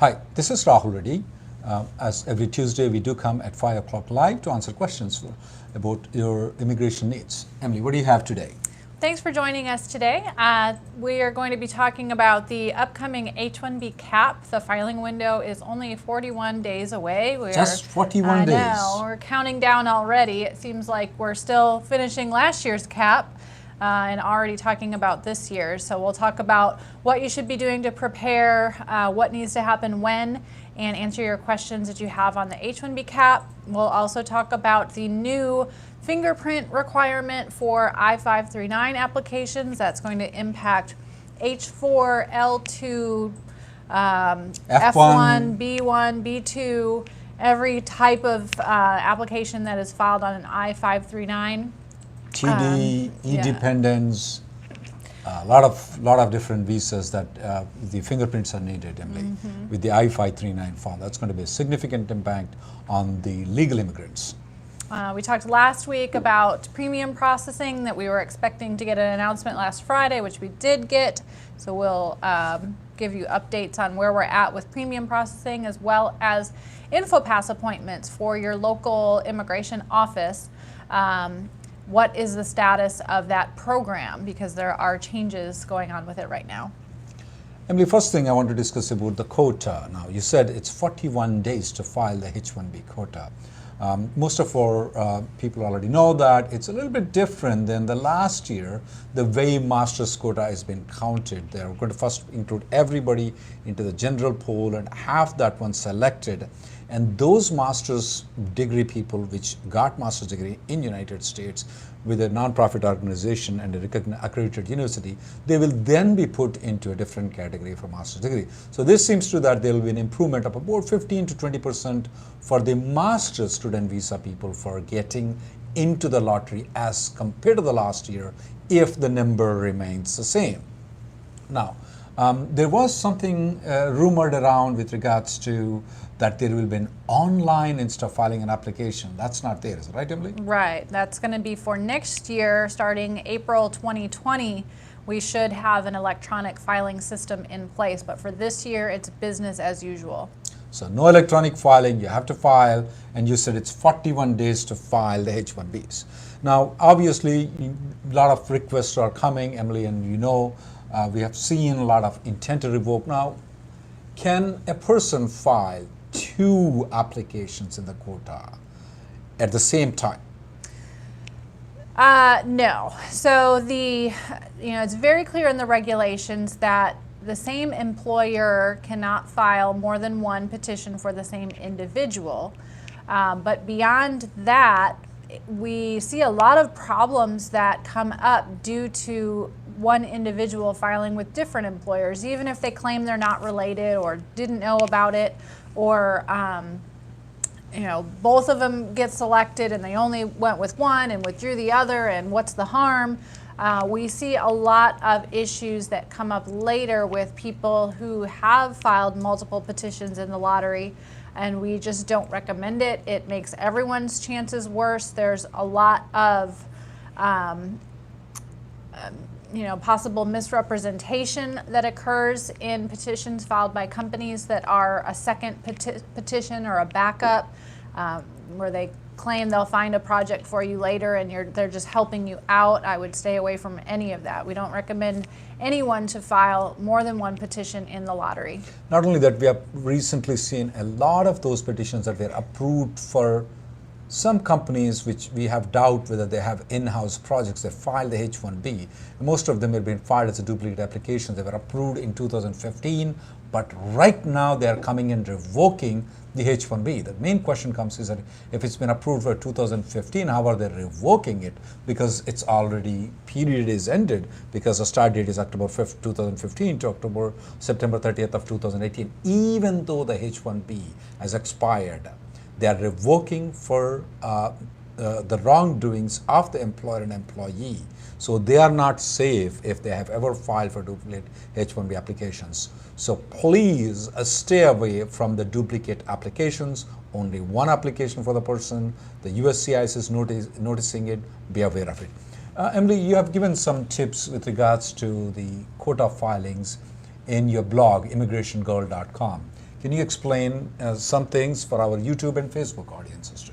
Hi, this is Rahul Reddy. As every Tuesday, we do come at 5 o'clock live to answer questions about your immigration needs. Emily, what do you have today? Thanks for joining us today. We are going to be talking about the upcoming H-1B cap. The filing window is only 41 days away. Just 41 days. I know, we're counting down already. It seems like we're still finishing last year's cap and already talking about this year. So we'll talk about what you should be doing to prepare, what needs to happen when, and answer your questions that you have on the H-1B cap. We'll also talk about the new fingerprint requirement for I-539 applications. That's going to impact H4, L2, F1, B1, B2, every type of application that is filed on an I-539. TD, e-dependence, a lot of different visas that the fingerprints are needed, Emily, with the I-539 form. That's going to be a significant impact on the legal immigrants. We talked last week about premium processing, that we were expecting to get an announcement last Friday, which we did get. So we'll give you updates on where we're at with premium processing, as well as INFOPass appointments for your local immigration office. What is the status of that program? Because there are changes going on with it right now. Emily, first thing I want to discuss about the quota. Now, you said it's 41 days to file the H-1B quota. Most of our people already know that. It's a little bit different than the last year, the way master's quota has been counted. They're going to first include everybody into the general pool and have that one selected. And those master's degree people which got master's degree in United States with a nonprofit organization and a accredited university, they will then be put into a different category for master's degree. So this seems to that there will be an improvement of about 15 to 20% for the master's student visa people for getting into the lottery as compared to the last year if the number remains the same. Now, there was something rumored around with regards to that there will be an online instead of filing an application. That's not there, is it right, Emily? Right. That's going to be for next year, starting April 2020. We should have an electronic filing system in place, but for this year, it's business as usual. So no electronic filing, you have to file, and you said it's 41 days to file the H-1Bs. Now, obviously, a lot of requests are coming, Emily, and you know, we have seen a lot of intent to revoke. Now, can a person file 2 applications in the quota at the same time? No. So it's very clear in the regulations that the same employer cannot file more than 1 petition for the same individual. But beyond that, we see a lot of problems that come up due to one individual filing with different employers, even if they claim they're not related or didn't know about it, or both of them get selected and they only went with one and withdrew the other, and what's the harm? We see a lot of issues that come up later with people who have filed multiple petitions in the lottery, and we just don't recommend it. It makes everyone's chances worse. There's a lot of possible misrepresentation that occurs in petitions filed by companies that are a second petition or a backup, where they claim they'll find a project for you later and they're just helping you out. I would stay away from any of that. We don't recommend anyone to file more than 1 petition in the lottery. Not only that, we have recently seen a lot of those petitions that were approved for some companies which we have doubt whether they have in-house projects. They filed the H-1B. Most of them have been filed as a duplicate application. They were approved in 2015, but right now they are coming and revoking the H-1B. The main question comes is that if it's been approved for 2015, how are they revoking it? Because it's already, period is ended, because the start date is October 5th, 2015 to September 30th of 2018. Even though the H-1B has expired, they are revoking for the wrongdoings of the employer and employee. So they are not safe if they have ever filed for duplicate H-1B applications. So please stay away from the duplicate applications. Only 1 application for the person. The USCIS is noticing it. Be aware of it. Emily, you have given some tips with regards to the quota filings in your blog, immigrationgirl.com. Can you explain some things for our YouTube and Facebook audiences too?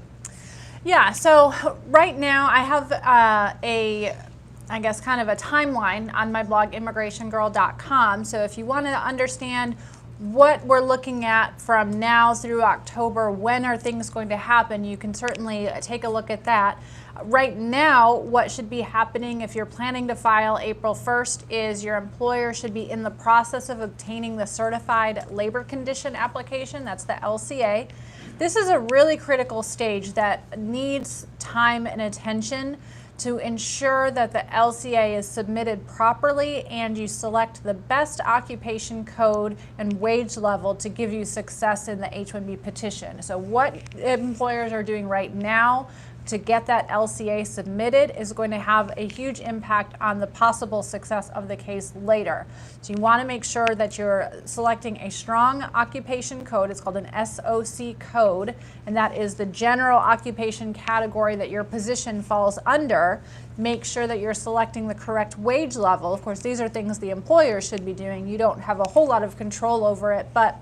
Yeah, so right now I have I guess kind of a timeline on my blog, immigrationgirl.com. So if you want to understand what we're looking at from now through October, when are things going to happen, you can certainly take a look at that. Right now, what should be happening if you're planning to file April 1st is your employer should be in the process of obtaining the Certified Labor Condition Application, that's the LCA. This is a really critical stage that needs time and attention to ensure that the LCA is submitted properly and you select the best occupation code and wage level to give you success in the H-1B petition. So what employers are doing right now to get that LCA submitted is going to have a huge impact on the possible success of the case later. So you want to make sure that you're selecting a strong occupation code. It's called an SOC code, and that is the general occupation category that your position falls under. Make sure that you're selecting the correct wage level. Of course, these are things the employer should be doing. You don't have a whole lot of control over it, but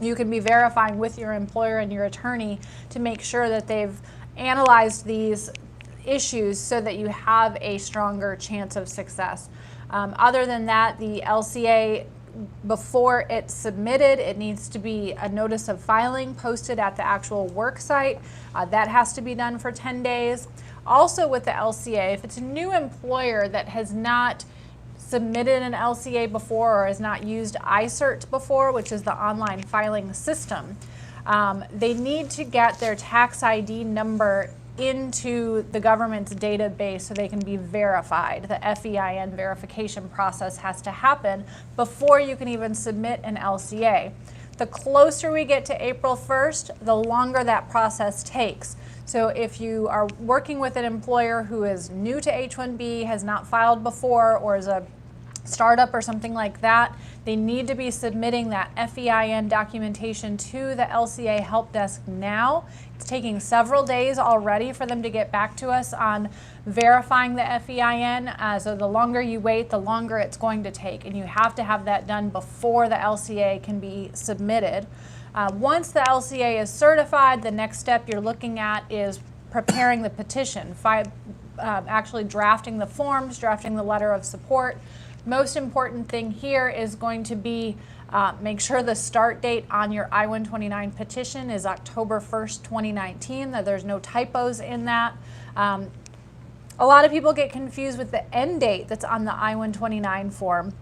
you can be verifying with your employer and your attorney to make sure that they've analyzed these issues so that you have a stronger chance of success. Other than that, the LCA, before it's submitted, it needs to be a notice of filing posted at the actual work site. That has to be done for 10 days. Also with the LCA, if it's a new employer that has not submitted an LCA before or has not used iCert before, which is the online filing system, they need to get their tax ID number into the government's database so they can be verified. The FEIN verification process has to happen before you can even submit an LCA. The closer we get to April 1st, the longer that process takes. So if you are working with an employer who is new to H-1B, has not filed before, or is a startup or something like that, they need to be submitting that FEIN documentation to the LCA help desk now. It's taking several days already for them to get back to us on verifying the FEIN. So the longer you wait, the longer it's going to take, and you have to have that done before the LCA can be submitted. Once the LCA is certified, the next step you're looking at is preparing the petition, actually drafting the forms, drafting the letter of support. Most important thing here is going to be make sure the start date on your I-129 petition is October 1st, 2019, that there's no typos in that. A lot of people get confused with the end date that's on the I-129 form.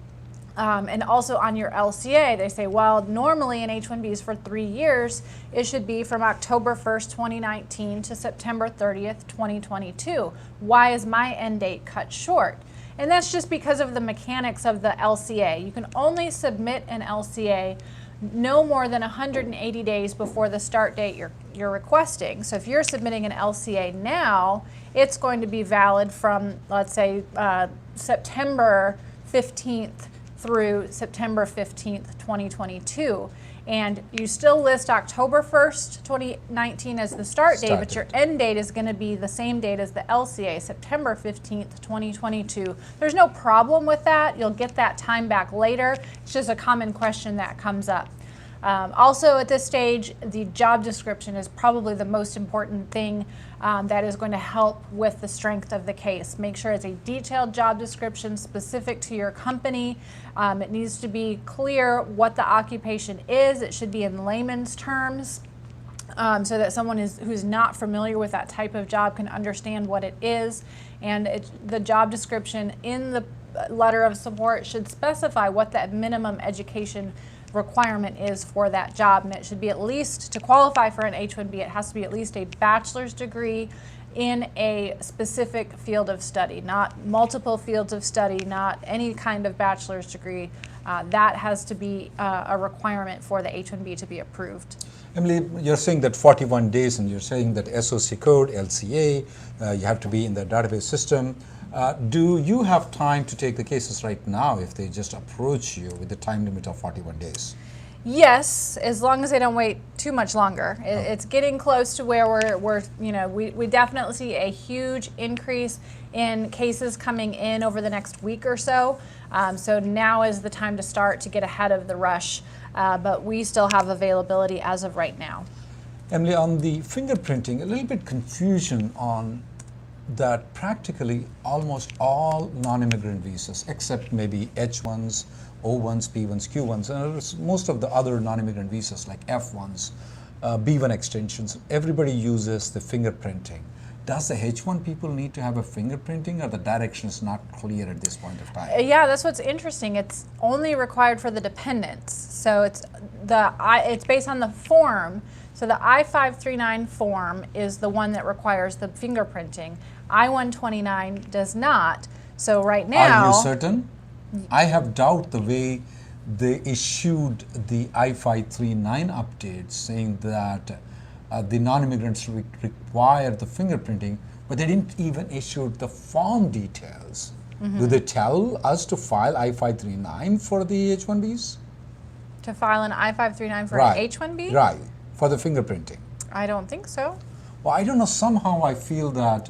And also on your LCA, they say, well, normally an H-1B is for 3 years. It should be from October 1st, 2019 to September 30th, 2022. Why is my end date cut short? And that's just because of the mechanics of the LCA. You can only submit an LCA no more than 180 days before the start date you're requesting. So if you're submitting an LCA now, it's going to be valid from, let's say, September 15th through September 15th, 2022. And you still list October 1st, 2019 as the start date, but your end date is going to be the same date as the LCA, September 15th, 2022. There's no problem with that. You'll get that time back later. It's just a common question that comes up. Also at this stage, the job description is probably the most important thing that is going to help with the strength of the case. Make sure it's a detailed job description specific to your company. It needs to be clear what the occupation is. It should be in layman's terms so that someone who's not familiar with that type of job can understand what it is. And the job description in the letter of support should specify what that minimum education requirement is for that job, and it should be at least, to qualify for an H-1B, it has to be at least a bachelor's degree in a specific field of study, not multiple fields of study, not any kind of bachelor's degree. That has to be a requirement for the H-1B to be approved. Emily, you're saying that 41 days, and you're saying that SOC code, LCA, you have to be in the database system. Do you have time to take the cases right now if they just approach you with the time limit of 41 days? Yes, as long as they don't wait too much longer. It's getting close to where we definitely see a huge increase in cases coming in over the next week or so. So now is the time to start to get ahead of the rush, but we still have availability as of right now. Emily, on the fingerprinting, a little bit confusion on that practically almost all non-immigrant visas, except maybe H1s, O1s, P1s, Q1s, and most of the other non-immigrant visas like F1s, B1 extensions, everybody uses the fingerprinting. Does the H1 people need to have a fingerprinting, or the direction is not clear at this point of time? Yeah, that's what's interesting. It's only required for the dependents. So it's based on the form. So the I-539 form is the one that requires the fingerprinting. I-129 does not. So right now... Are you certain? I have doubt the way they issued the I-539 updates saying that the non-immigrants require the fingerprinting, but they didn't even issue the form details. Mm-hmm. Do they tell us to file I-539 for the H-1Bs? To file an I-539 for an H-1B? Right, for the fingerprinting. I don't think so. Well, I don't know, somehow I feel that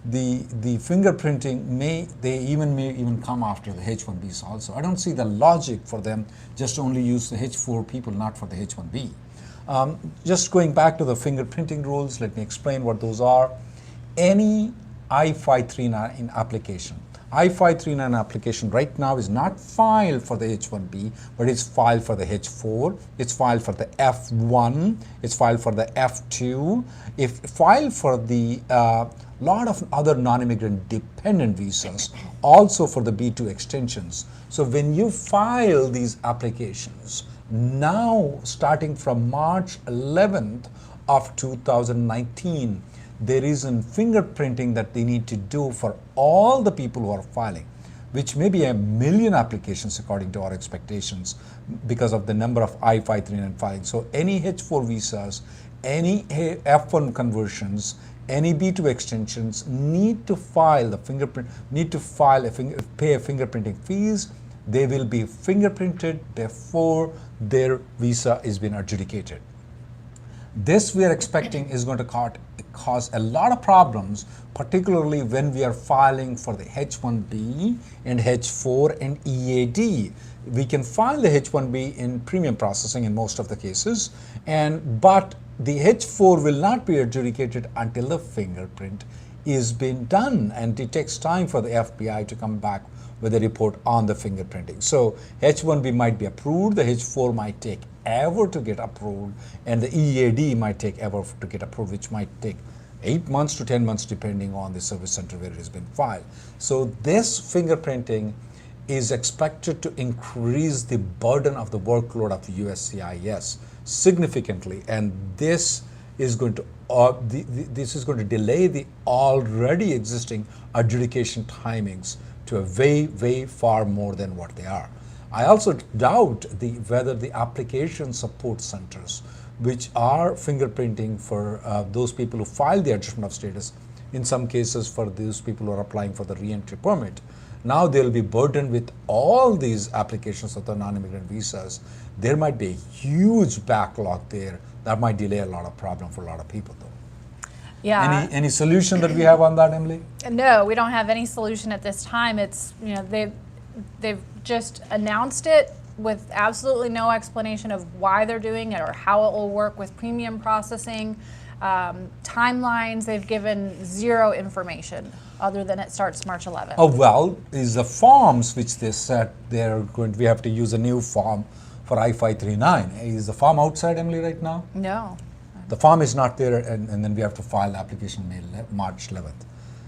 the fingerprinting may even come after the H-1Bs also. I don't see the logic for them just only use the H4 people, not for the H-1B. Just going back to the fingerprinting rules, let me explain what those are. Any I-539 application. I-539 application right now is not filed for the H-1B, but it's filed for the H-4, it's filed for the F-1, it's filed for the F-2, if filed for the lot of other non-immigrant dependent visas, also for the B2 extensions. So when you file these applications, now starting from March 11th of 2019, there is a fingerprinting that they need to do for all the people who are filing, which may be 1 million applications according to our expectations because of the number of I-539 filings. So any H4 visas, any F1 conversions, any B2 extensions need to file the fingerprint, pay a fingerprinting fees. They will be fingerprinted before their visa is being adjudicated. This we are expecting is going to cause a lot of problems, particularly when we are filing for the H1B and H4 and EAD. We can file the H1B in premium processing in most of the cases, but the H4 will not be adjudicated until the fingerprint is being done, and it takes time for the FBI to come back with a report on the fingerprinting. So H1B might be approved, the H4 might take ever to get approved, and the EAD might take ever to get approved, which might take 8 months to 10 months depending on the service center where it has been filed. So this fingerprinting is expected to increase the burden of the workload of USCIS significantly, and this is going to delay the already existing adjudication timings to a way far more than what they are. I also doubt whether the application support centers, which are fingerprinting for those people who file the adjustment of status, in some cases for those people who are applying for the re-entry permit, now they'll be burdened with all these applications of the non-immigrant visas. There might be a huge backlog there that might delay a lot of problem for a lot of people though. Yeah. Any solution that we have on that, Emily? No, we don't have any solution at this time. It's, they've just announced it with absolutely no explanation of why they're doing it or how it will work with premium processing. Timelines, they've given zero information other than it starts March 11th. Oh, well, is the forms which they said we have to use a new form for I-539. Is the form outside, Emily, right now? No. The form is not there, and then we have to file the application March 11th.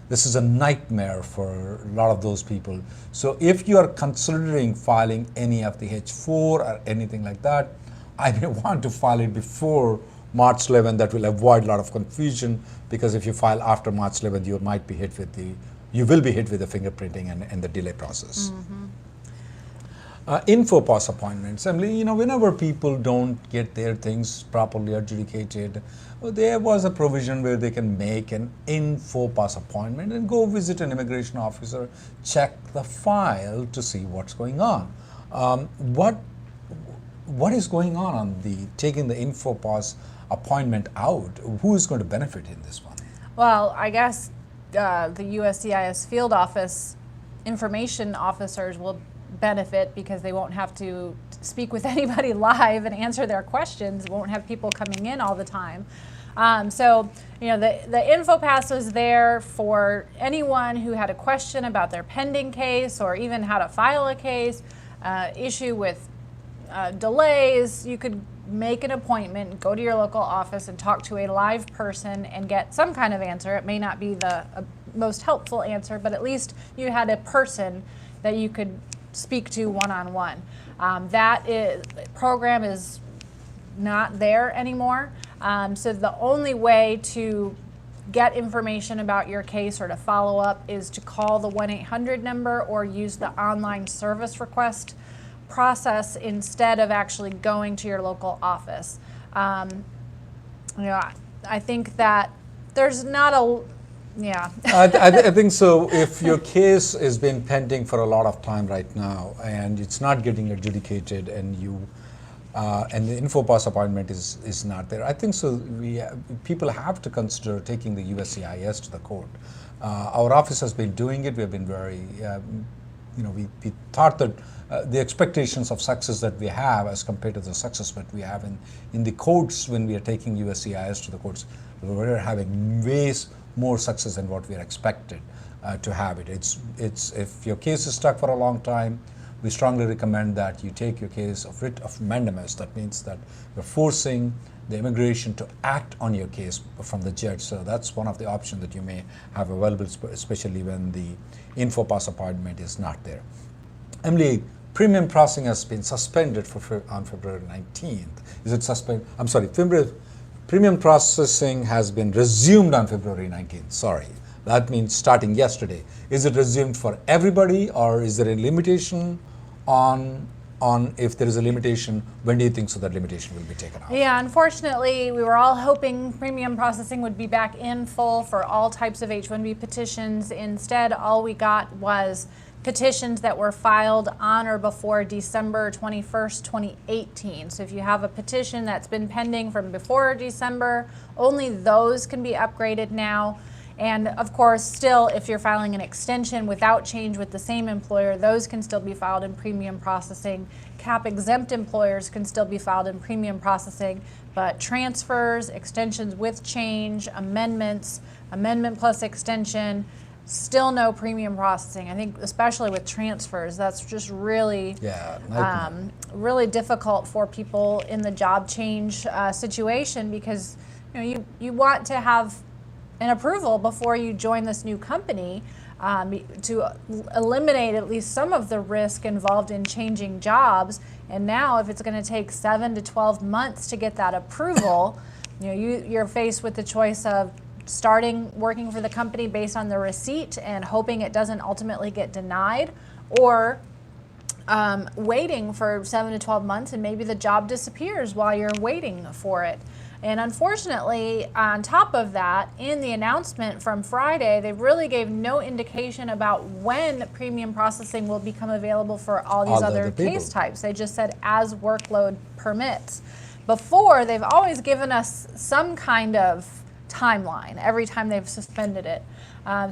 This is a nightmare for a lot of those people. So if you are considering filing any of the H4 or anything like that, I may want to file it before March 11th. That will avoid a lot of confusion, because if you file after March 11th, you will be hit with the fingerprinting and the delay process. Mm-hmm. INFOPass appointments. Emily, whenever people don't get their things properly adjudicated, there was a provision where they can make an INFOPass appointment and go visit an immigration officer, check the file to see what's going on. what is going on the taking the INFOPass appointment out? Who is going to benefit in this one? Well, I guess the USCIS field office information officers will benefit because they won't have to speak with anybody live and answer their questions, won't have people coming in all the time. So, you know, the INFOPass was there for anyone who had a question about their pending case or even how to file a case, issue with delays. You could make an appointment, go to your local office and talk to a live person and get some kind of answer. It may not be the most helpful answer, but at least you had a person that you could speak to one-on-one. That program is not there anymore. So the only way to get information about your case or to follow up is to call the 1-800 number or use the online service request process instead of actually going to your local office. You know, I think that there's not a, yeah. I think so. If your case has been pending for a lot of time right now and it's not getting adjudicated and and the INFOPass appointment is not there, I think so. People have to consider taking the USCIS to the court. Our office has been doing it. We have been very, you know, we thought that the expectations of success that we have as compared to the success that we have in the courts when we are taking USCIS to the courts, we're having ways more success than what we are expected to have it. It's if your case is stuck for a long time, we strongly recommend that you take your case of writ of mandamus. That means that you're forcing the immigration to act on your case from the judge. So that's one of the options that you may have available, especially when the INFOPass appointment is not there. Emily, premium processing has been suspended on February 19th. Is it suspended? I'm sorry, premium processing has been resumed on February 19th. Sorry. That means starting yesterday. Is it resumed for everybody, or is there a limitation on if there is a limitation? When do you think so that limitation will be taken out? Yeah, unfortunately, we were all hoping premium processing would be back in full for all types of H-1B petitions. Instead, all we got was petitions that were filed on or before December 21st, 2018. So if you have a petition that's been pending from before December, only those can be upgraded now. And of course, still, if you're filing an extension without change with the same employer, those can still be filed in premium processing. CAP exempt employers can still be filed in premium processing, but transfers, extensions with change, amendments, amendment plus extension, still no premium processing. I think especially with transfers, that's just really, really difficult for people in the job change situation, because you want to have an approval before you join this new company to eliminate at least some of the risk involved in changing jobs. And now if it's going to take 7 to 12 months to get that approval, you're faced with the choice of starting working for the company based on the receipt and hoping it doesn't ultimately get denied, or waiting for 7 to 12 months and maybe the job disappears while you're waiting for it. And unfortunately, on top of that, in the announcement from Friday, they really gave no indication about when premium processing will become available for all these other case types. They just said as workload permits. Before, they've always given us some kind of timeline every time they've suspended it.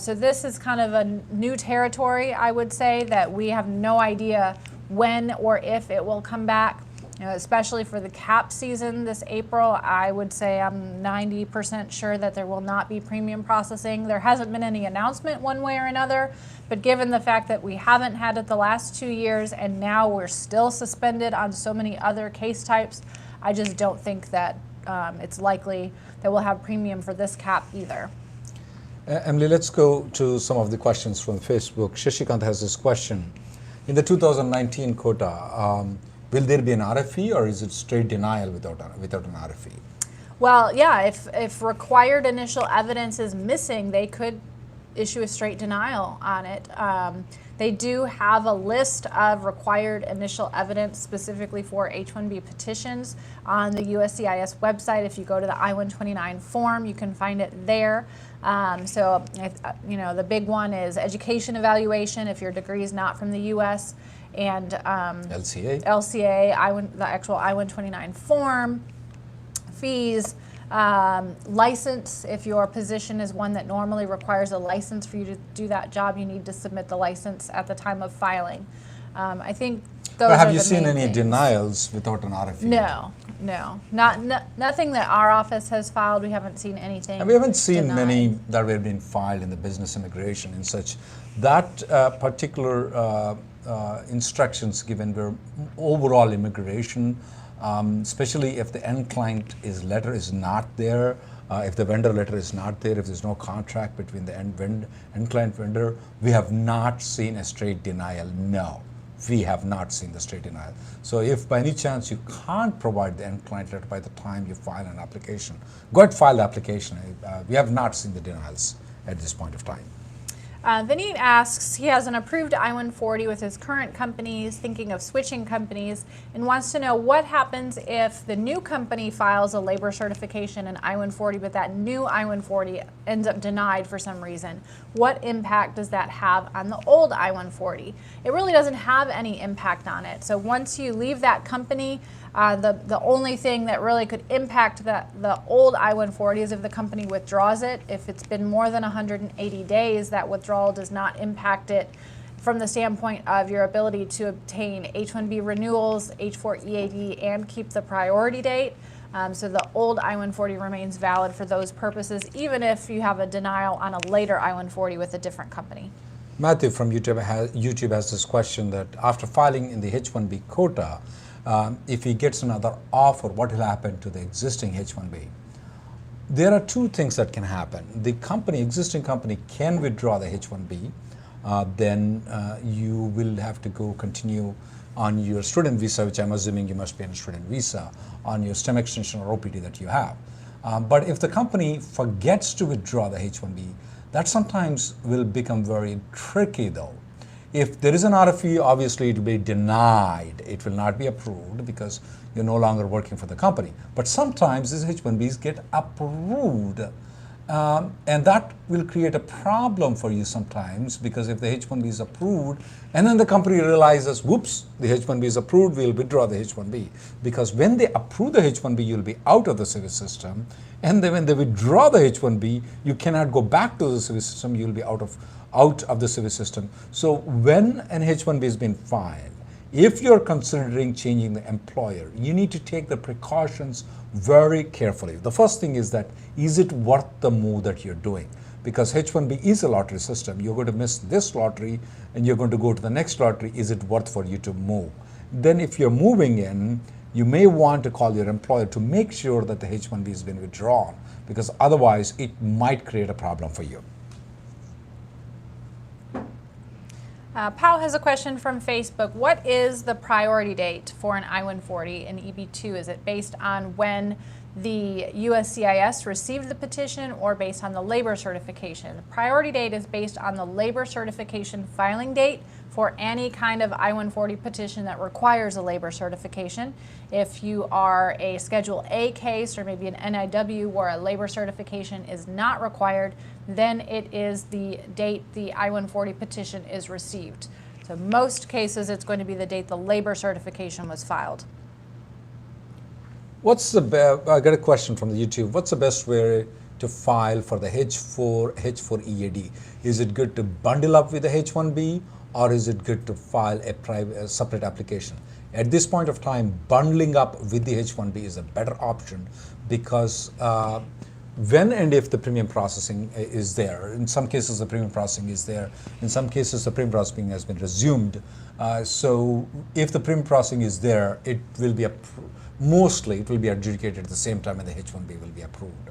So this is kind of a new territory, I would say, that we have no idea when or if it will come back. Especially for the CAP season this April, I would say I'm 90% sure that there will not be premium processing. There hasn't been any announcement one way or another, but given the fact that we haven't had it the last 2 years and now we're still suspended on so many other case types, I just don't think that it's likely that we'll have premium for this CAP either. Emily, let's go to some of the questions from Facebook. Shashikant has this question. In the 2019 quota, will there be an RFE, or is it straight denial without an RFE? Well, yeah, if required initial evidence is missing, they could issue a straight denial on it. They do have a list of required initial evidence specifically for H-1B petitions on the USCIS website. If you go to the I-129 form, you can find it there. So, the big one is education evaluation if your degree is not from the U.S., and LCA, the actual I-129 form, fees, license. If your position is one that normally requires a license for you to do that job, you need to submit the license at the time of filing. I think those but have are you the seen main any things. denials without an RFE? No, nothing that our office has filed. We haven't seen anything. And we haven't seen denied. many that have been filed in the business immigration and such. That particular instructions given were overall immigration, especially if the end client letter is not there, if the vendor letter is not there, if there's no contract between the end client vendor. We have not seen a straight denial. No, we have not seen the straight denial. So if by any chance you can't provide the end client letter by the time you file an application, go ahead, file the application. We have not seen the denials at this point of time. Vinny asks, he has an approved I-140 with his current company, he's thinking of switching companies, and wants to know what happens if the new company files a labor certification in I-140, but that new I-140 ends up denied for some reason. What impact does that have on the old I-140? It really doesn't have any impact on it. So once you leave that company, the only thing that really could impact the old I-140 is if the company withdraws it. If it's been more than 180 days, that withdrawal does not impact it from the standpoint of your ability to obtain H-1B renewals, H4 EAD, and keep the priority date. So the old I-140 remains valid for those purposes, even if you have a denial on a later I-140 with a different company. Matthew from YouTube has this question that after filing in the H-1B quota, if he gets another offer, what will happen to the existing H-1B? There are two things that can happen. The existing company can withdraw the H-1B, then you will have to go continue on your student visa, which I'm assuming you must be on a student visa, on your STEM extension or OPT that you have. But if the company forgets to withdraw the H-1B, that sometimes will become very tricky though. If there is an RFE, obviously it will be denied. It will not be approved because you're no longer working for the company. But sometimes these H-1Bs get approved. And that will create a problem for you sometimes, because if the H-1B is approved and then the company realizes, whoops, the H-1B is approved, we'll withdraw the H-1B. Because when they approve the H-1B, you'll be out of the service system. And then when they withdraw the H-1B, you cannot go back to the service system, you'll be out of the service system. So when an H-1B has been filed, if you're considering changing the employer, you need to take the precautions very carefully. The first thing is that, is it worth the move that you're doing? Because H-1B is a lottery system. You're going to miss this lottery and you're going to go to the next lottery. Is it worth for you to move? Then if you're moving in, you may want to call your employer to make sure that the H-1B has been withdrawn, because otherwise it might create a problem for you. Pao has a question from Facebook. What is the priority date for an I-140 and EB-2? Is it based on when the USCIS received the petition or based on the labor certification? The priority date is based on the labor certification filing date for any kind of I-140 petition that requires a labor certification. If you are a Schedule A case or maybe an NIW where a labor certification is not required, then it is the date the I-140 petition is received. So most cases it's going to be the date the labor certification was filed. I got a question from the YouTube. What's the best way to file for the H4 EAD? Is it good to bundle up with the H1B, or is it good to file a separate application? At this point of time, bundling up with the H1B is a better option, because when and if the premium processing is there, in some cases the premium processing is there, in some cases the premium processing has been resumed. So if the premium processing is there, it will be mostly it will be adjudicated at the same time and the H1B will be approved.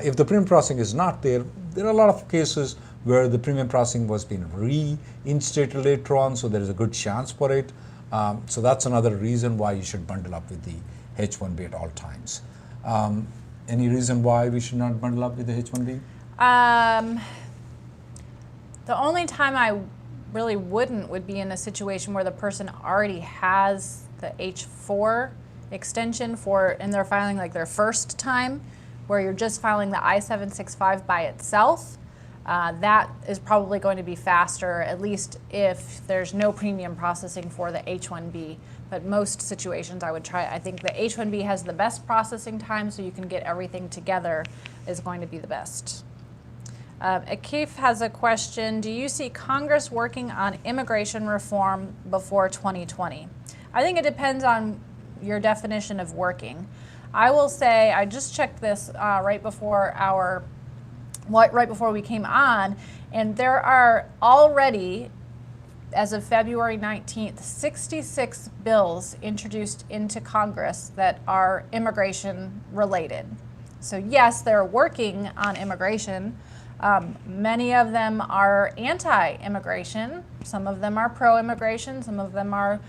If the premium processing is not there, there are a lot of cases where the premium processing was being reinstated later on, so there is a good chance for it. So that's another reason why you should bundle up with the H1B at all times. Any reason why we should not bundle up with the H1B? The only time I really wouldn't would be in a situation where the person already has the H4 extension and they're filing like their first time, where you're just filing the I-765 by itself. that is probably going to be faster, at least if there's no premium processing for the H-1B. But most situations I think the H-1B has the best processing time, so you can get everything together is going to be the best. Akif has a question. Do you see Congress working on immigration reform before 2020? I think it depends on your definition of working. I will say, I just checked this right before we came on, and there are already, as of February 19th, 66 bills introduced into Congress that are immigration related. So yes, they're working on immigration. Many of them are anti-immigration. Some of them are pro-immigration. Some of them are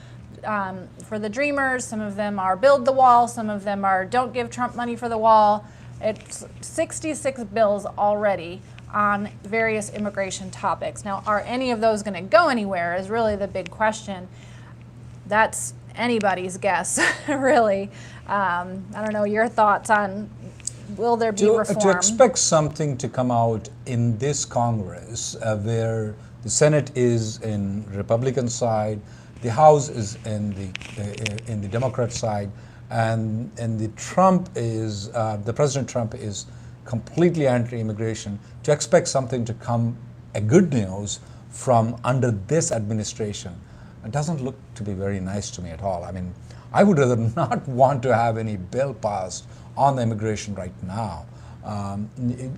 for the Dreamers. Some of them are build the wall. Some of them are don't give Trump money for the wall. It's 66 bills already on various immigration topics. Now, are any of those going to go anywhere is really the big question. That's anybody's guess, really. I don't know your thoughts on will there be reform? To expect something to come out in this Congress where the Senate is in Republican side, the House is in the Democrat side, and the President Trump is completely anti-immigration. To expect something to come, a good news from under this administration, it doesn't look to be very nice to me at all. I mean, I would rather not want to have any bill passed on the immigration right now.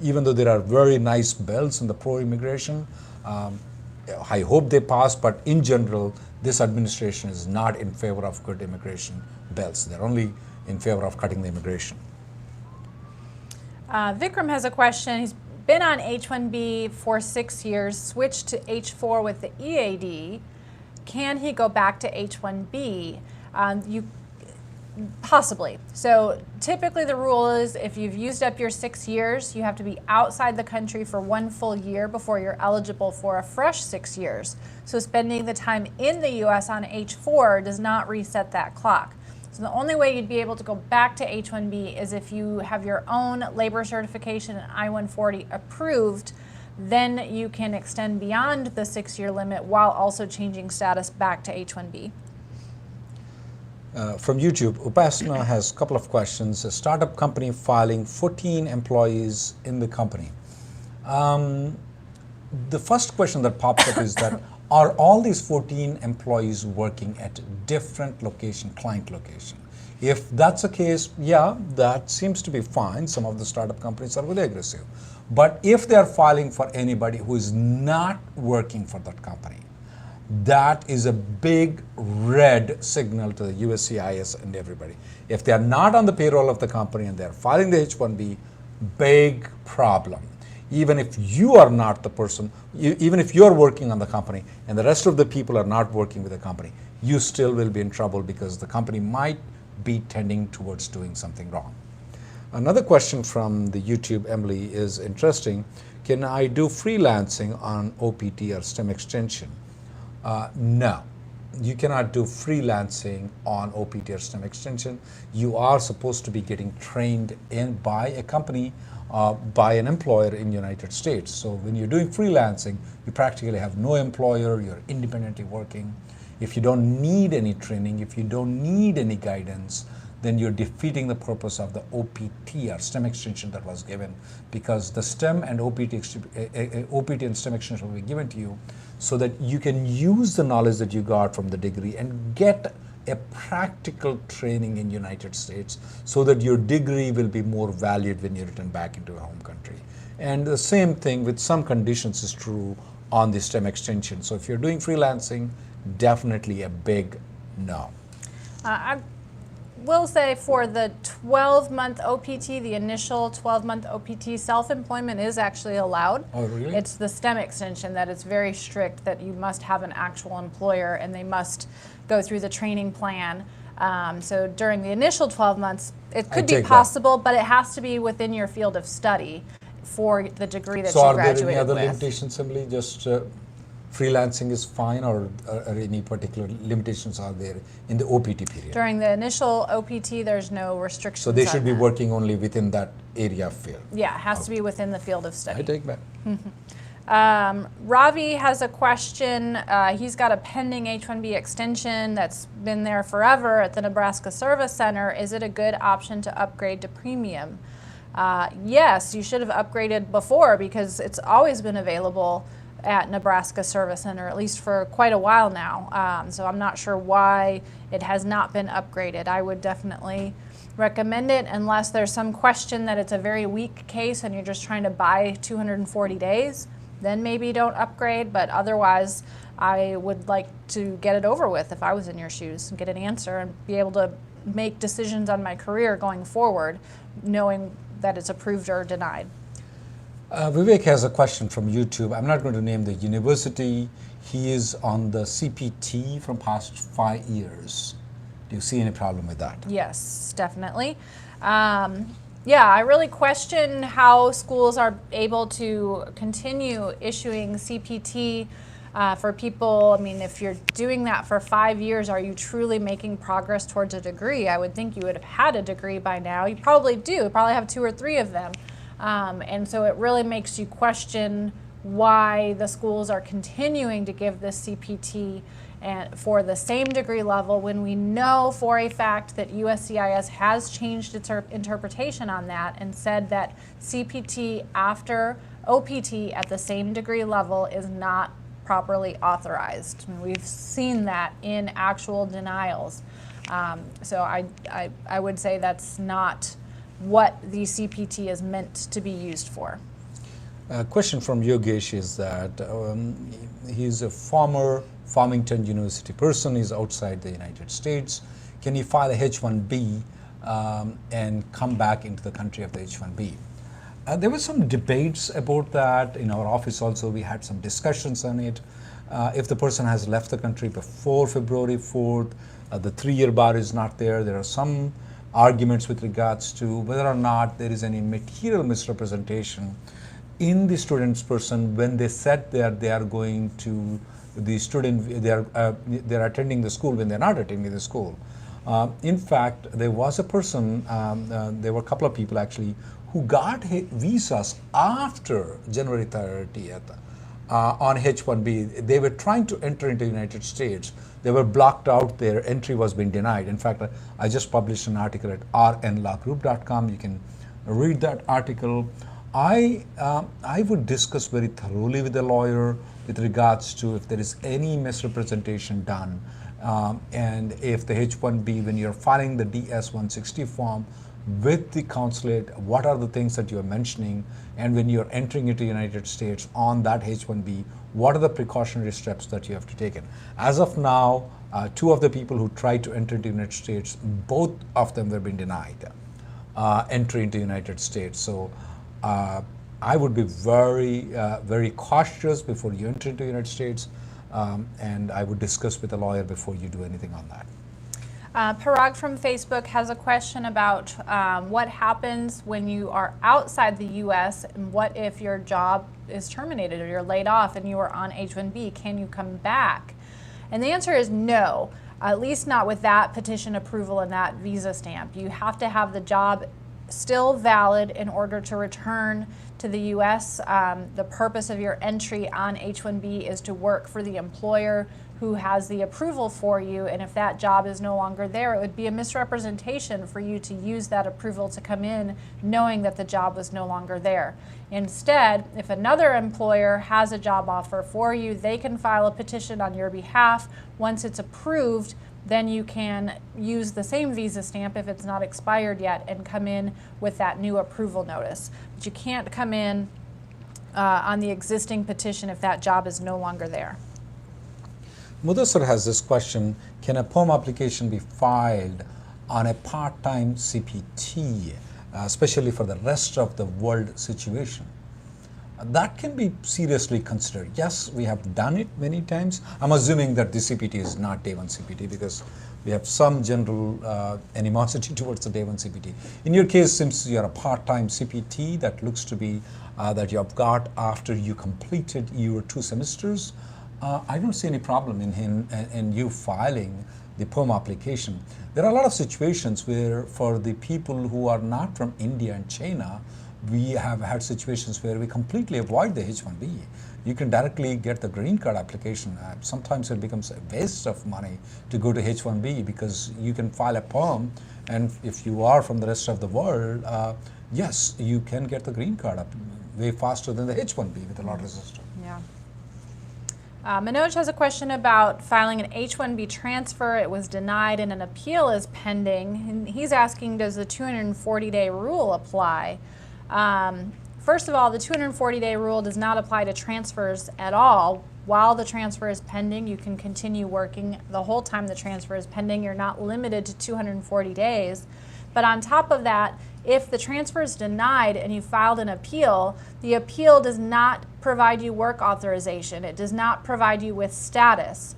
Even though there are very nice bills in the pro-immigration, I hope they pass, but in general, this administration is not in favor of good immigration bills. They're only in favor of cutting the immigration. Vikram has a question. He's been on H-1B for 6 years, switched to H4 with the EAD. Can he go back to H-1B? Possibly. So typically the rule is if you've used up your 6 years, you have to be outside the country for 1 full year before you're eligible for a fresh 6 years. So spending the time in the U.S. on H4 does not reset that clock. So the only way you'd be able to go back to H-1B is if you have your own labor certification and I-140 approved, then you can extend beyond the 6-year limit while also changing status back to H-1B. From YouTube, Upasana has a couple of questions. A startup company filing 14 employees in the company. The first question that pops up is that are all these 14 employees working at different client location? If that's the case, yeah, that seems to be fine. Some of the startup companies are really aggressive. But if they're filing for anybody who is not working for that company, that is a big red signal to the USCIS and everybody. If they're not on the payroll of the company and they're filing the H-1B, big problem. Even if you are not the person, even if you're working on the company and the rest of the people are not working with the company, you still will be in trouble because the company might be tending towards doing something wrong. Another question from the YouTube, Emily, is interesting. Can I do freelancing on OPT or STEM extension? No, you cannot do freelancing on OPT or STEM extension. You are supposed to be getting trained by a company, by an employer in the United States. So when you're doing freelancing, you practically have no employer, you're independently working. If you don't need any training, if you don't need any guidance, then you're defeating the purpose of the OPT or STEM extension that was given, because the STEM and OPT and STEM extension will be given to you so that you can use the knowledge that you got from the degree and get a practical training in the United States so that your degree will be more valued when you return back into your home country. And the same thing with some conditions is true on the STEM extension. So if you're doing freelancing, definitely a big no. I will say for the 12-month OPT, the initial 12-month OPT, self-employment is actually allowed. Oh, really? It's the STEM extension that it's very strict, that you must have an actual employer and they must go through the training plan. So during the initial 12 months, it could be possible, but it has to be within your field of study for the degree that you graduated with. So are there any other limitations, Emily? Just freelancing is fine, or any particular limitations are there in the OPT period? During the initial OPT, there's no restrictions. So they should be working only within that area of field? Yeah, it has to be within the field of study. I take that. Ravi has a question. He's got a pending H-1B extension that's been there forever at the Nebraska Service Center. Is it a good option to upgrade to premium? Yes, you should have upgraded before because it's always been available at Nebraska Service Center, at least for quite a while now. So I'm not sure why it has not been upgraded. I would definitely recommend it unless there's some question that it's a very weak case and you're just trying to buy 240 days. Then maybe don't upgrade, but otherwise I would like to get it over with if I was in your shoes and get an answer and be able to make decisions on my career going forward, knowing that it's approved or denied. Vivek has a question from YouTube. I'm not going to name the university. He is on the CPT from past 5 years. Do you see any problem with that? Yes, definitely. Yeah, I really question how schools are able to continue issuing CPT for people. I mean, if you're doing that for 5 years, are you truly making progress towards a degree? I would think you would have had a degree by now. You probably do. You probably have 2 or 3 of them. And so it really makes you question why the schools are continuing to give this CPT and for the same degree level when we know for a fact that USCIS has changed its interpretation on that and said that CPT after OPT at the same degree level is not properly authorized. I mean, we've seen that in actual denials. So I would say that's not what the CPT is meant to be used for. A question from Yogesh is that he's a former Farmington University person. He's outside the United States. Can he file a H-1B and come back into the country of the H-1B? There were some debates about that. In our office also, we had some discussions on it. If the person has left the country before February 4th, the 3-year bar is not there. There are some arguments with regards to whether or not there is any material misrepresentation in the student's person when they said that they are going to the student, they are attending the school when they're not attending the school. In fact, there was a person, there were a couple of people actually who got visas after January 30th on H-1B. They were trying to enter into the United States. They were blocked out. Their entry was being denied. In fact, I just published an article at rnlawgroup.com. You can read that article. I would discuss very thoroughly with the lawyer with regards to if there is any misrepresentation done, and if the H-1B, when you're filing the DS-160 form with the consulate, what are the things that you're mentioning, and when you're entering into the United States on that H-1B, what are the precautionary steps that you have to take in. As of now, 2 of the people who tried to enter into the United States, both of them were being denied entry into the United States. So I would be very cautious before you enter into the United States, and I would discuss with a lawyer before you do anything on that. Parag from Facebook has a question about what happens when you are outside the U.S. and what if your job is terminated or you're laid off and you are on H-1B, can you come back? And the answer is no, at least not with that petition approval and that visa stamp. You have to have the job still valid in order to return to the U.S. The purpose of your entry on H-1B is to work for the employer who has the approval for you, and if that job is no longer there, it would be a misrepresentation for you to use that approval to come in knowing that the job was no longer there. Instead, if another employer has a job offer for you, they can file a petition on your behalf. Once it's approved, then you can use the same visa stamp if it's not expired yet and come in with that new approval notice. But you can't come in on the existing petition if that job is no longer there. Mudassar has this question: can a POM application be filed on a part-time CPT, especially for the rest of the world situation? That can be seriously considered. Yes, we have done it many times. I'm assuming that the CPT is not day 1 CPT because we have some general animosity towards the day 1 CPT. In your case, since you're a part-time CPT, that looks to be that you have got after you completed your 2 semesters, I don't see any problem in you filing the POM application. There are a lot of situations where for the people who are not from India and China, we have had situations where we completely avoid the H-1B. you can directly get the green card application. Sometimes it becomes a waste of money to go to H-1B because you can file a perm, and if you are from the rest of the world, yes, you can get the green card up way faster than the H-1B with a lottery system. Yeah. Manoj has a question about filing an H-1B transfer. It was denied and an appeal is pending. And he's asking, does the 240-day rule apply? First of all, the 240-day rule does not apply to transfers at all. While the transfer is pending, you can continue working the whole time the transfer is pending. You're not limited to 240 days. But on top of that, if the transfer is denied and you filed an appeal, the appeal does not provide you work authorization. It does not provide you with status.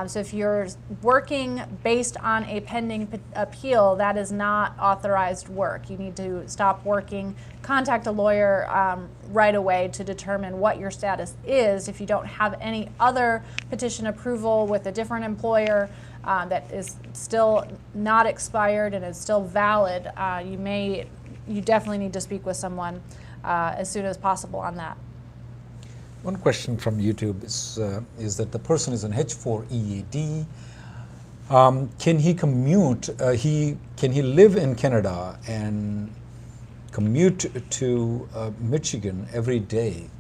So if you're working based on a pending appeal, that is not authorized work. You need to stop working, contact a lawyer right away to determine what your status is. If you don't have any other petition approval with a different employer that is still not expired and is still valid, you definitely need to speak with someone as soon as possible on that. One question from YouTube is that the person is an H4 EAD. Can he commute? Can he live in Canada and commute to Michigan every day?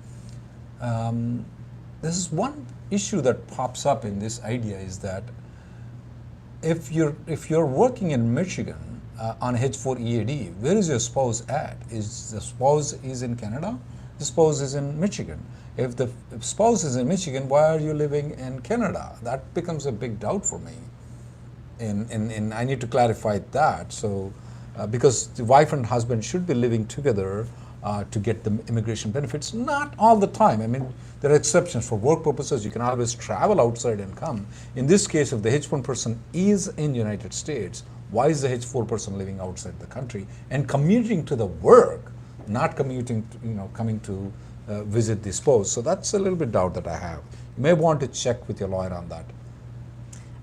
This is one issue that pops up in this idea, is that if you're working in Michigan on H4 EAD, where is your spouse at? Is the spouse in Canada? The spouse is in Michigan. If the spouse is in Michigan, why are you living in Canada? That becomes a big doubt for me. And I need to clarify that. So, because the wife and husband should be living together to get the immigration benefits. Not all the time. I mean, there are exceptions for work purposes. You can always travel outside and come. In this case, if the H1 person is in the United States, why is the H4 person living outside the country and commuting to the work, not commuting, coming to visit the spouse? So that's a little bit doubt that I have. You may want to check with your lawyer on that.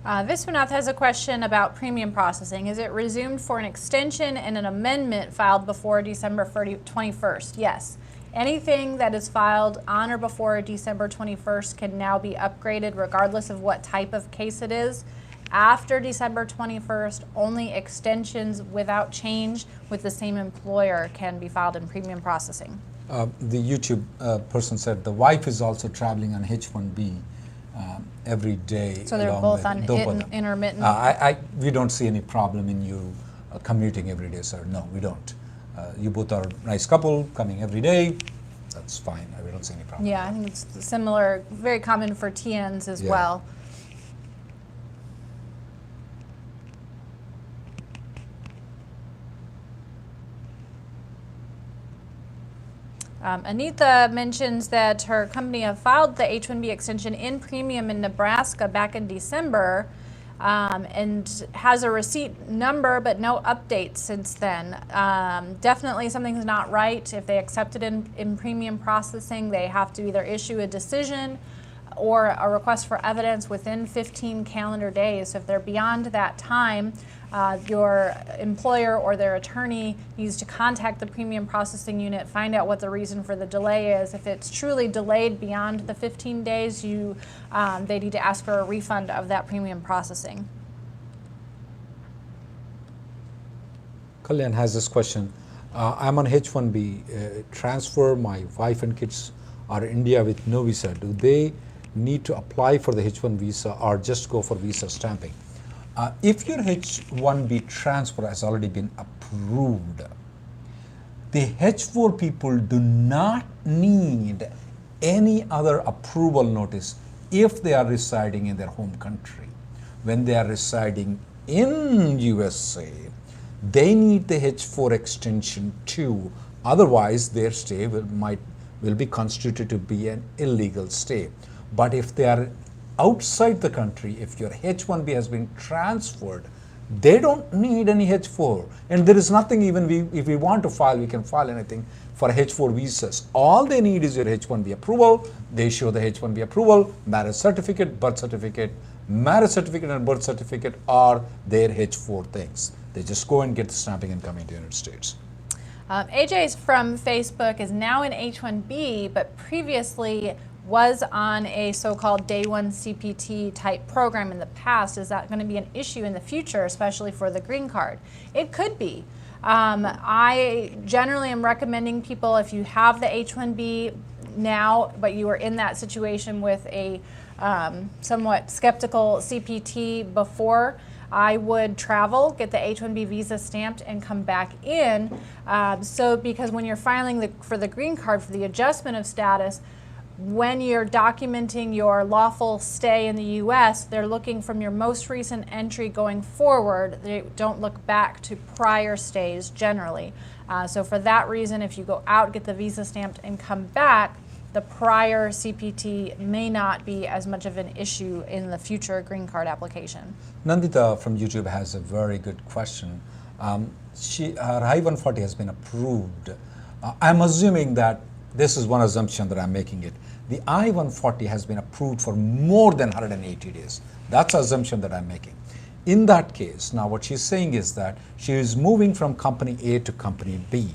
Vishwanath has a question about premium processing. Is it resumed for an extension and an amendment filed before December 21st? Yes. Anything that is filed on or before December 21st can now be upgraded regardless of what type of case it is. After December 21st, only extensions without change with the same employer can be filed in premium processing. The YouTube person said the wife is also traveling on H-1B every day. So they're both on intermittent? We don't see any problem in you commuting every day, sir. No, we don't. You both are a nice couple coming every day. That's fine. We don't see any problem. Yeah, I think it's similar, very common for TNs as well. Anita mentions that her company have filed the H-1B extension in premium in Nebraska back in December and has a receipt number but no updates since then. Definitely something's not right. If they accept it in premium processing, they have to either issue a decision or a request for evidence within 15 calendar days. So if they're beyond that time, your employer or their attorney needs to contact the premium processing unit, find out what the reason for the delay is. If it's truly delayed beyond the 15 days, they need to ask for a refund of that premium processing. Kalyan has this question. I'm on H-1B transfer. My wife and kids are in India with no visa. Do they need to apply for the H-1 visa or just go for visa stamping? If your H-1B transfer has already been approved, the H-4 people do not need any other approval notice if they are residing in their home country. When they are residing in USA, they need the H-4 extension too. Otherwise, their stay will be constituted to be an illegal stay. But if they are outside the country, if your H-1B has been transferred, they don't need any H-4. And there is nothing, even if we want to file, we can file anything for H-4 visas. All they need is your H-1B approval. They show the H-1B approval, marriage certificate, marriage certificate and birth certificate are their H-4 things. They just go and get the stamping and come into the United States. AJ from Facebook is now in H-1B, but previously was on a so-called day one CPT type program in the past, is that going to be an issue in the future, especially for the green card? It could be. I generally am recommending people, if you have the H-1B now, but you were in that situation with a somewhat skeptical CPT before, I would travel, get the H-1B visa stamped, and come back in. Because when you're filing for the green card for the adjustment of status, when you're documenting your lawful stay in the U.S., they're looking from your most recent entry going forward. They don't look back to prior stays generally. So for that reason, if you go out, get the visa stamped, and come back, the prior CPT may not be as much of an issue in the future green card application. Nandita from YouTube has a very good question. Her I-140 has been approved. I'm assuming that this is one assumption that I'm making it. The I-140 has been approved for more than 180 days. That's the assumption that I'm making. In that case, now what she's saying is that she is moving from company A to company B.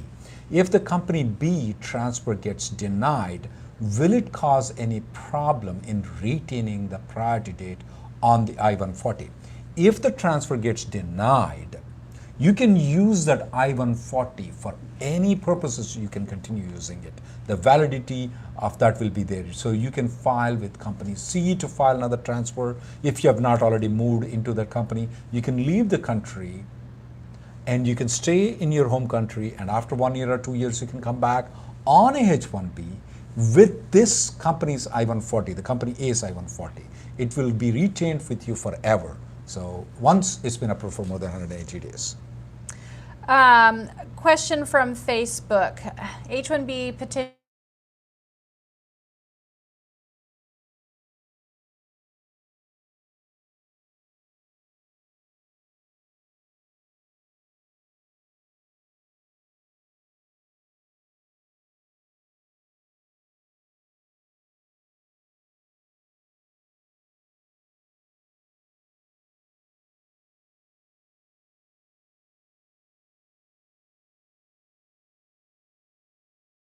If the company B transfer gets denied, will it cause any problem in retaining the priority date on the I-140? If the transfer gets denied, you can use that I-140 for any purposes. You can continue using it. The validity of that will be there. So you can file with company C to file another transfer. If you have not already moved into that company, you can leave the country and you can stay in your home country, and after 1 year or 2 years you can come back on a H-1B with this company's I-140, the company A's I-140. It will be retained with you forever. So once it's been approved for more than 180 days. Question from Facebook. H-1B petition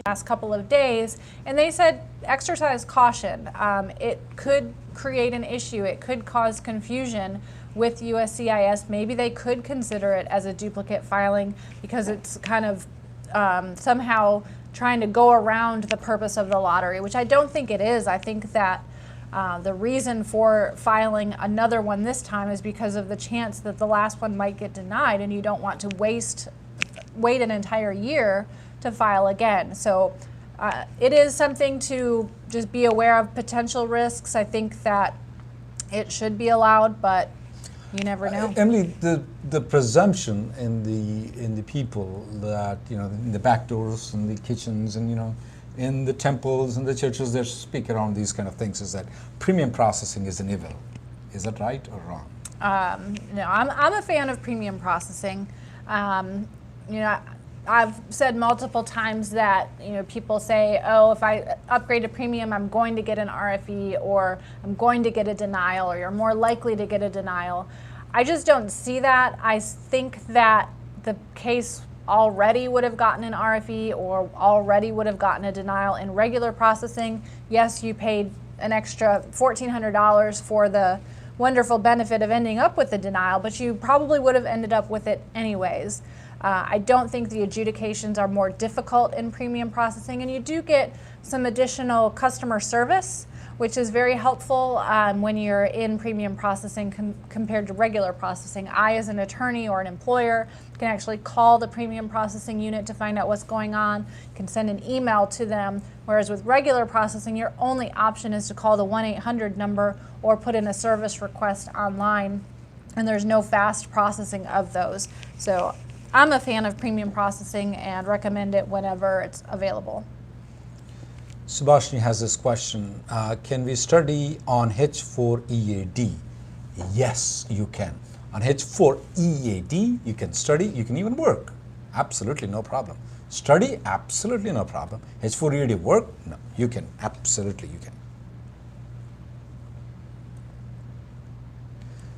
last couple of days, and they said exercise caution. It could create an issue. It could cause confusion with USCIS. Maybe they could consider it as a duplicate filing because it's kind of somehow trying to go around the purpose of the lottery, which I don't think it is. I think that the reason for filing another one this time is because of the chance that the last one might get denied, and you don't want to wait an entire year to file again. So it is something to just be aware of potential risks. I think that it should be allowed, but you never know. Emily, the presumption in the people that, you know, in the back doors and the kitchens and, you know, in the temples and the churches that speak around these kind of things is that premium processing is an evil. Is that right or wrong? No, I'm a fan of premium processing. You know, I've said multiple times that, you know, people say, oh, if I upgrade to premium, I'm going to get an RFE, or I'm going to get a denial, or you're more likely to get a denial. I just don't see that. I think that the case already would have gotten an RFE or already would have gotten a denial in regular processing. Yes, you paid an extra $1,400 for the wonderful benefit of ending up with a denial, but you probably would have ended up with it anyways. I don't think the adjudications are more difficult in premium processing, and you do get some additional customer service, which is very helpful when you're in premium processing compared to regular processing. I, as an attorney or an employer, can actually call the premium processing unit to find out what's going on, can send an email to them, whereas with regular processing, your only option is to call the 1-800 number or put in a service request online, and there's no fast processing of those. So I'm a fan of premium processing and recommend it whenever it's available. Subhashini has this question. Can we study on H4 EAD? Yes, you can. On H4 EAD, you can study, you can even work. Absolutely no problem. Study, absolutely no problem. H4 EAD work? No, you can. Absolutely, you can.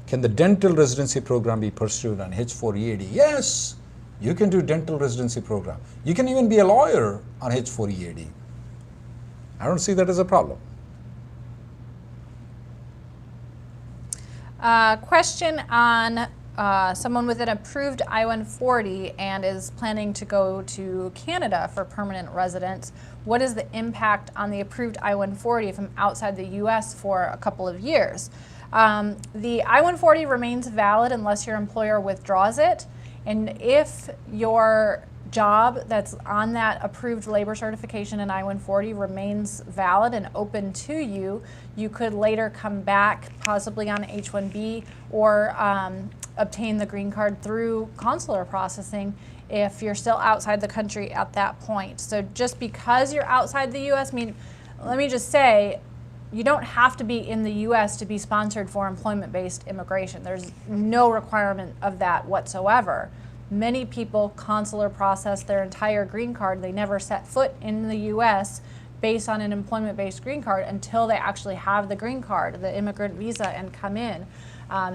Can the dental residency program be pursued on H4 EAD? Yes, you can do dental residency program. You can even be a lawyer on H4 EAD. I don't see that as a problem. Question on someone with an approved I-140 and is planning to go to Canada for permanent residence. What is the impact on the approved I-140 from outside the U.S. for a couple of years? The I-140 remains valid unless your employer withdraws it. And if your job that's on that approved labor certification in I-140 remains valid and open to you, you could later come back possibly on H-1B or obtain the green card through consular processing if you're still outside the country at that point. So just because you're outside the U.S., let me just say, you don't have to be in the U.S. to be sponsored for employment-based immigration. There's no requirement of that whatsoever. Many people consular process their entire green card. They never set foot in the U.S. based on an employment-based green card until they actually have the green card, the immigrant visa, and come in.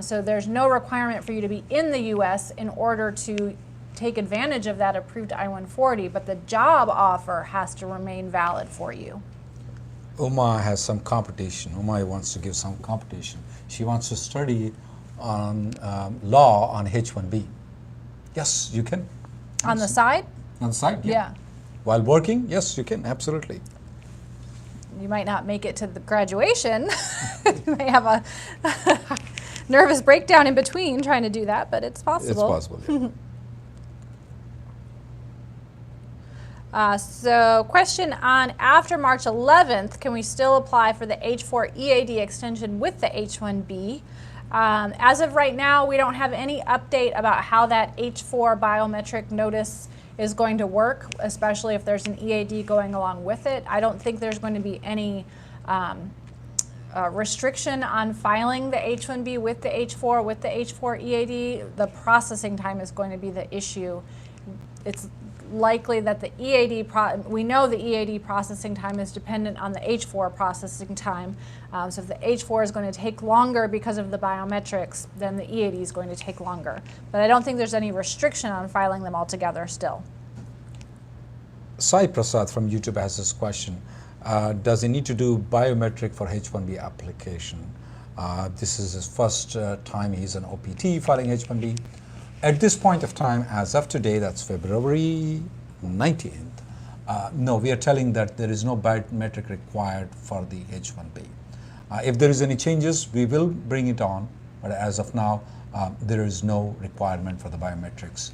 So there's no requirement for you to be in the U.S. in order to take advantage of that approved I-140, but the job offer has to remain valid for you. Uma has some competition. Uma wants to give some competition. She wants to study on law on H-1B. Yes, you can. On the side? On the side, Yeah. While working, yes, you can, absolutely. You might not make it to the graduation. You may have a nervous breakdown in between trying to do that, but it's possible. It's possible, yeah. So question on, after March 11th, can we still apply for the H4 EAD extension with the H-1B? As of right now, we don't have any update about how that H4 biometric notice is going to work, especially if there's an EAD going along with it. I don't think there's going to be any restriction on filing the H-1B with the H4, with the H4 EAD. The processing time is going to be the issue. It's likely that the EAD, we know the EAD processing time is dependent on the H4 processing time. So if the H4 is going to take longer because of the biometrics, then the EAD is going to take longer. But I don't think there's any restriction on filing them all together still. Sai Prasad from YouTube has this question. Does he need to do biometric for H-1B application? This is his first time he's an OPT filing H-1B. At this point of time, as of today, that's February 19th, no, we are telling that there is no biometric required for the H-1B. If there is any changes, we will bring it on, but as of now, there is no requirement for the biometrics.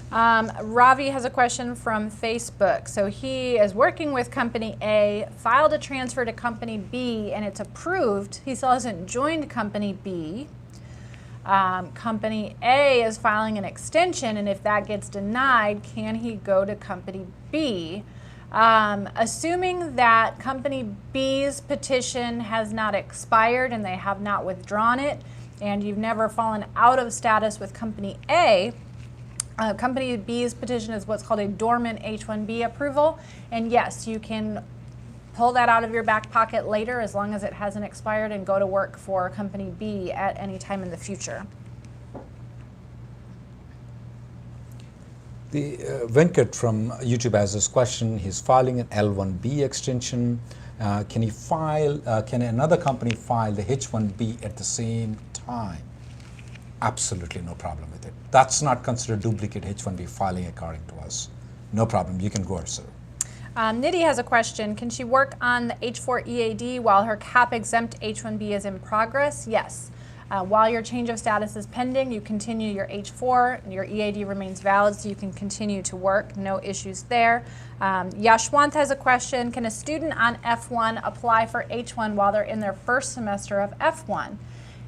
Ravi has a question from Facebook. So he is working with company A, filed a transfer to company B, and it's approved. He still hasn't joined company B. Company A is filing an extension, and if that gets denied, can he go to company B? Assuming that company B's petition has not expired and they have not withdrawn it, and you've never fallen out of status with company A, company B's petition is what's called a Dormant H-1B approval, and yes, you can pull that out of your back pocket later as long as it hasn't expired and go to work for company B at any time in the future. The Venkat from YouTube has this question. He's filing an L1B extension. Can he file, can another company file the H1B at the same time? Absolutely no problem with it. That's not considered duplicate H1B filing according to us. No problem, you can go ahead, sir. Nidhi has a question. Can she work on the H4 EAD while her CAP exempt H1B is in progress? Yes. While your change of status is pending, you continue your H4, and your EAD remains valid, so you can continue to work. No issues there. Yashwant has a question. Can a student on F1 apply for H1 while they're in their first semester of F1?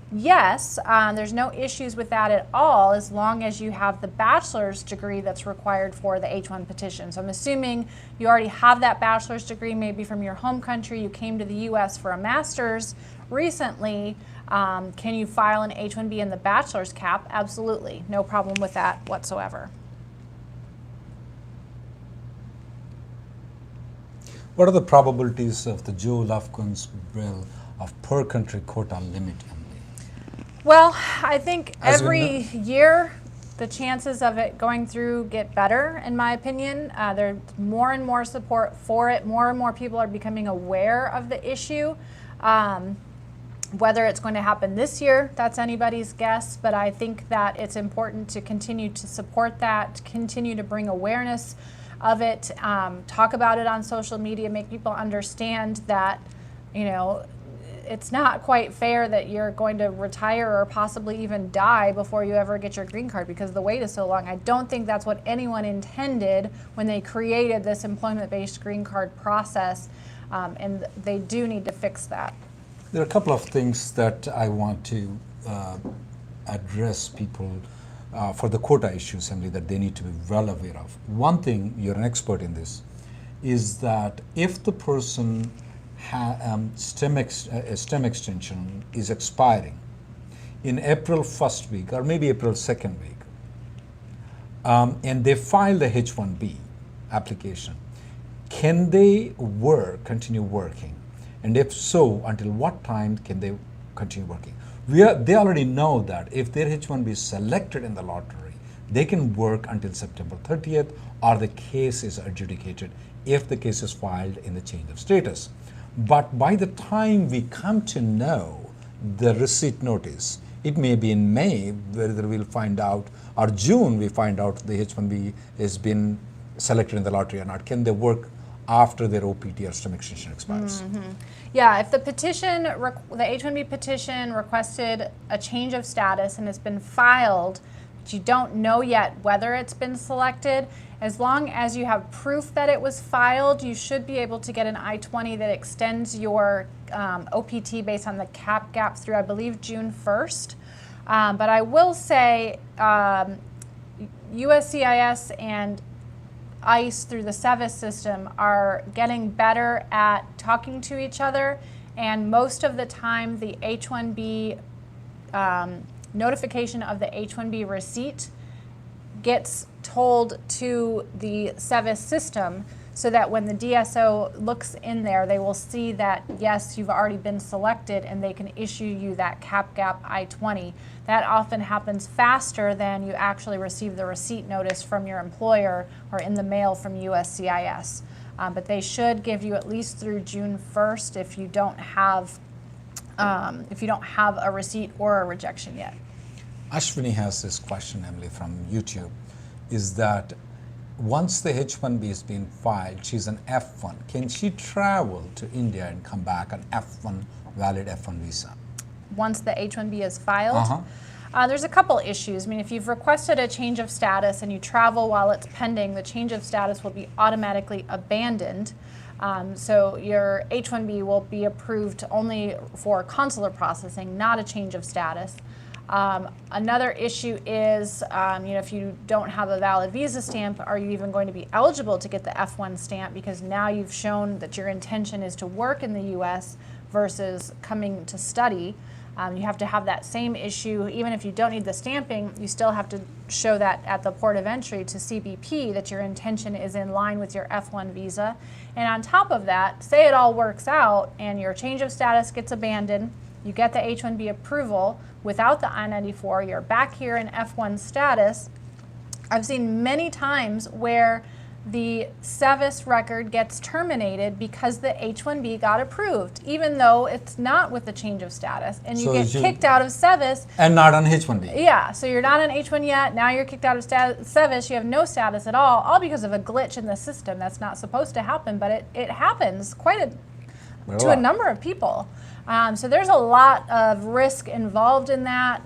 Yes, there's no issues with that at all as long as you have the bachelor's degree that's required for the H1 petition. So I'm assuming you already have that bachelor's degree maybe from your home country, you came to the US for a master's recently. Can you file an H1B in the bachelor's cap? Absolutely, no problem with that whatsoever. What are the probabilities of the Joe Lufkin's bill of per country quota limit? Well, I think every year the chances of it going through get better, in my opinion. There's more and more support for it. More and more people are becoming aware of the issue. Whether it's going to happen this year, that's anybody's guess, but I think that it's important to continue to support that, continue to bring awareness of it, talk about it on social media, make people understand that, you know, it's not quite fair that you're going to retire or possibly even die before you ever get your green card because the wait is so long. I don't think that's what anyone intended when they created this employment-based green card process, and they do need to fix that. There are a couple of things that I want to address people for the quota issue, Emily, that they need to be well aware of. One thing, you're an expert in this, is that if the person STEM extension is expiring in April 1st week or maybe April 2nd week, and they file the H-1B application, can they continue working? And if so, until what time can they continue working? They already know that if their H-1B is selected in the lottery, they can work until September 30th or the case is adjudicated if the case is filed in the change of status. But by the time we come to know the receipt notice, it may be in May whether we'll find out, or June we find out the H-1B has been selected in the lottery or not. Can they work after their OPT or STEM extension expires? Mm-hmm. Yeah, if the petition, the H-1B petition requested a change of status and has been filed, but you don't know yet whether it's been selected, as long as you have proof that it was filed, you should be able to get an I-20 that extends your OPT based on the cap gap through, I believe, June 1st. But I will say USCIS and ICE through the SEVIS system are getting better at talking to each other, and most of the time the H-1B notification of the H-1B receipt gets told to the SEVIS system so that when the DSO looks in there, they will see that, yes, you've already been selected and they can issue you that cap gap I-20. That often happens faster than you actually receive the receipt notice from your employer or in the mail from USCIS. But they should give you at least through June 1st if you don't have a receipt or a rejection yet. Ashwini has this question, Emily, from YouTube, is that once the H-1B has been filed, she's an F1. Can she travel to India and come back on F1, valid F1 visa? Once the H-1B is filed? There's a couple issues. I mean, if you've requested a change of status and you travel while it's pending, the change of status will be automatically abandoned. So your H-1B will be approved only for consular processing, not a change of status. Another issue is, if you don't have a valid visa stamp, are you even going to be eligible to get the F1 stamp? Because now you've shown that your intention is to work in the U.S. versus coming to study. You have to have that same issue. Even if you don't need the stamping, you still have to show that at the port of entry to CBP that your intention is in line with your F1 visa. And on top of that, say it all works out and your change of status gets abandoned, you get the H-1B approval without the I-94, you're back here in F1 status. I've seen many times where the SEVIS record gets terminated because the H-1B got approved, even though it's not with the change of status, and you get kicked out of SEVIS. And not on H-1B. Yeah, so you're not on H-1 yet, now you're kicked out of SEVIS, you have no status at all because of a glitch in the system. That's not supposed to happen, but it happens to a number of people. So there's a lot of risk involved in that.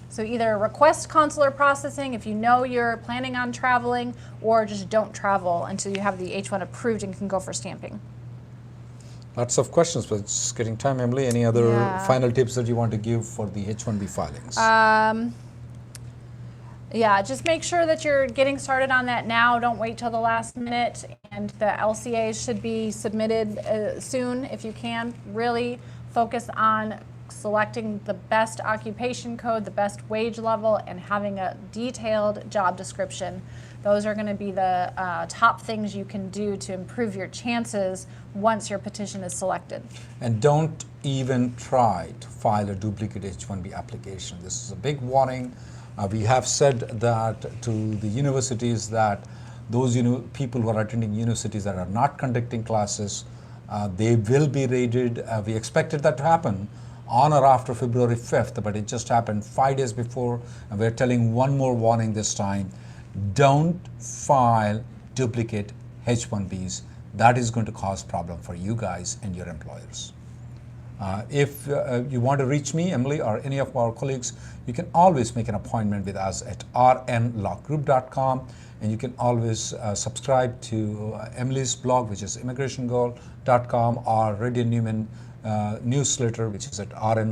So either request consular processing if you know you're planning on traveling, or just don't travel until you have the H-1 approved and can go for stamping. Lots of questions, but it's getting time, Emily. Any other final tips that you want to give for the H-1B filings? Yeah, just make sure that you're getting started on that now. Don't wait till the last minute. And the LCAs should be submitted soon if you can. Really focus on selecting the best occupation code, the best wage level, and having a detailed job description. Those are going to be the top things you can do to improve your chances once your petition is selected. And don't even try to file a duplicate H-1B application. This is a big warning. We have said that to the universities that those people who are attending universities that are not conducting classes, they will be raided. We expected that to happen on or after February 5th, but it just happened 5 days before, and we're telling one more warning this time. Don't file duplicate H-1Bs. That is going to cause problem for you guys and your employers. If you want to reach me, Emily, or any of our colleagues, you can always make an appointment with us at rnlawgroup.com, and you can always subscribe to Emily's blog, which is immigrationgoal.com, or Reddy Neumann newsletter, which is at rnlaw.